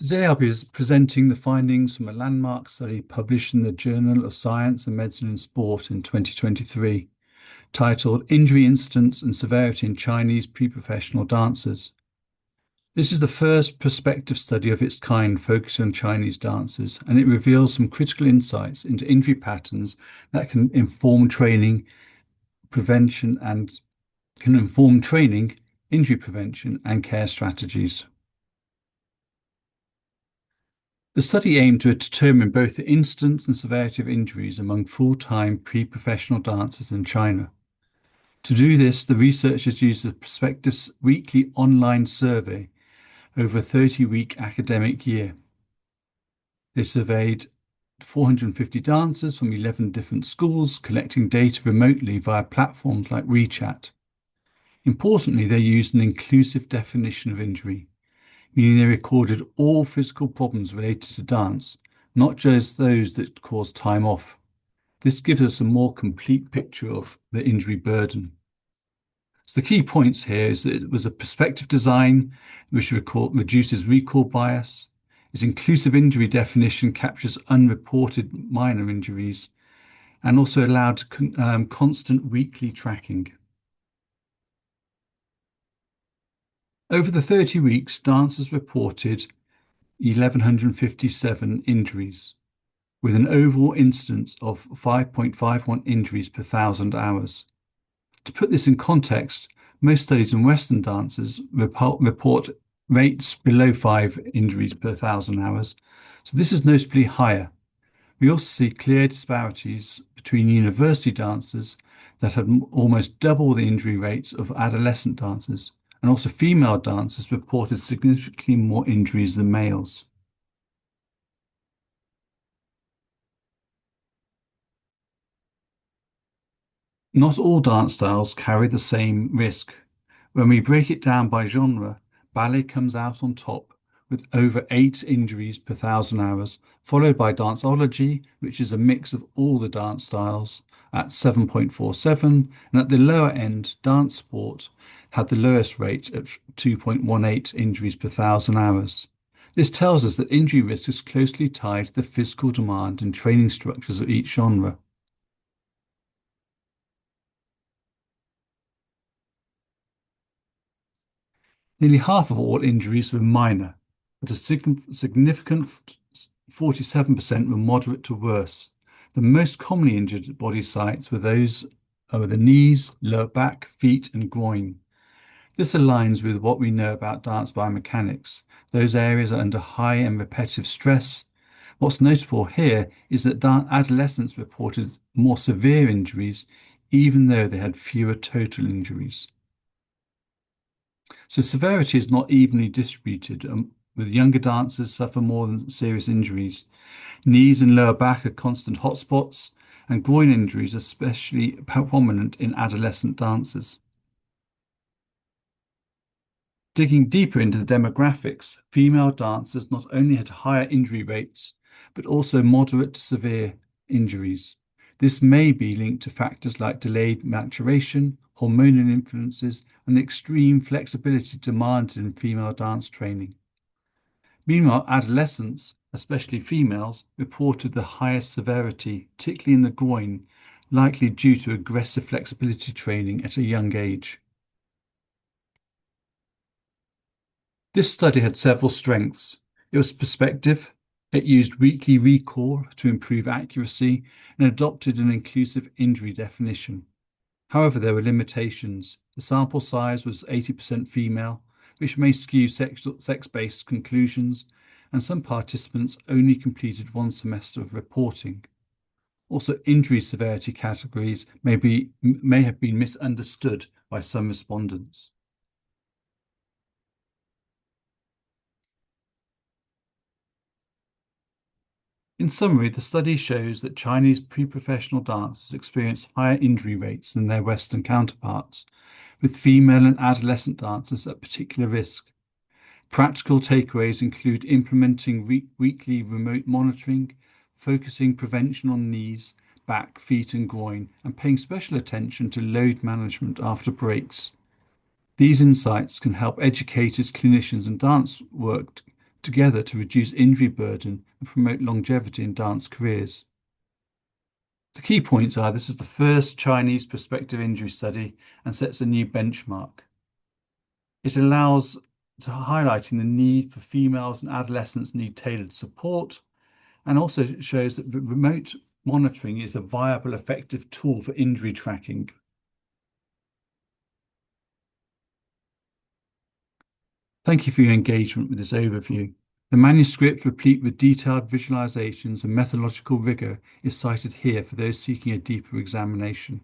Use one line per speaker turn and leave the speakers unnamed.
Today I'll be presenting the findings from a landmark study published in the Journal of Science and Medicine in Sport in 2023, titled Injury Incidence and Severity in Chinese Pre-Professional Dancers. This is the first prospective study of its kind focusing on Chinese dancers, and it reveals some critical insights into injury patterns that can inform training, injury prevention, and care strategies. The study aimed to determine both the incidence and severity of injuries among full-time pre-professional dancers in China. To do this, the researchers used a prospective weekly online survey over a 30-week academic year. They surveyed 450 dancers from 11 different schools, collecting data remotely via platforms like WeChat. Importantly, they used an inclusive definition of injury, meaning they recorded all physical problems related to dance, not just those that cause time off. This gives us a more complete picture of the injury burden. So the key points here is that it was a prospective design which reduces recall bias. Its inclusive injury definition captures unreported minor injuries and also allowed constant weekly tracking. Over the 30 weeks, dancers reported 1,157 injuries, with an overall incidence of 5.51 injuries per 1,000 hours. To put this in context, most studies in Western dancers report rates below 5 injuries per 1,000 hours, so this is notably higher. We also see clear disparities between university dancers that had almost double the injury rates of adolescent dancers, and also female dancers reported significantly more injuries than males. Not all dance styles carry the same risk. When we break it down by genre, ballet comes out on top with over 8 injuries per 1,000 hours, followed by danceology, which is a mix of all the dance styles, at 7.47, and at the lower end, dance sport had the lowest rate at 2.18 injuries per 1,000 hours. This tells us that injury risk is closely tied to the physical demand and training structures of each genre. Nearly half of all injuries were minor, but a significant 47% were moderate to worse. The most commonly injured body sites were those over the knees, lower back, feet, and groin. This aligns with what we know about dance biomechanics. Those areas are under high and repetitive stress. What's notable here is that adolescents reported more severe injuries, even though they had fewer total injuries. So severity is not evenly distributed, with younger dancers suffer more than serious injuries. Knees and lower back are constant hotspots, and groin injuries are especially prominent in adolescent dancers. Digging deeper into the demographics, female dancers not only had higher injury rates, but also moderate to severe injuries. This may be linked to factors like delayed maturation, hormonal influences, and the extreme flexibility demanded in female dance training. Meanwhile, adolescents, especially females, reported the highest severity, particularly in the groin, likely due to aggressive flexibility training at a young age. This study had several strengths. It was prospective, it used weekly recall to improve accuracy, and adopted an inclusive injury definition. However, there were limitations. The sample size was 80% female, which may skew sex-based conclusions, and some participants only completed 1 semester of reporting. Also, injury severity categories may have been misunderstood by some respondents. In summary, the study shows that Chinese pre-professional dancers experience higher injury rates than their Western counterparts, with female and adolescent dancers at particular risk. Practical takeaways include implementing weekly remote monitoring, focusing prevention on knees, back, feet, and groin, and paying special attention to load management after breaks. These insights can help educators, clinicians, and dance work together to reduce injury burden and promote longevity in dance careers. The key points are this is the first Chinese prospective injury study and sets a new benchmark. It allows to highlighting the need for females and adolescents need tailored support, and also shows that remote monitoring is a viable, effective tool for injury tracking. Thank you for your engagement with this overview. The manuscript, replete with detailed visualizations and methodological rigor, is cited here for those seeking a deeper examination.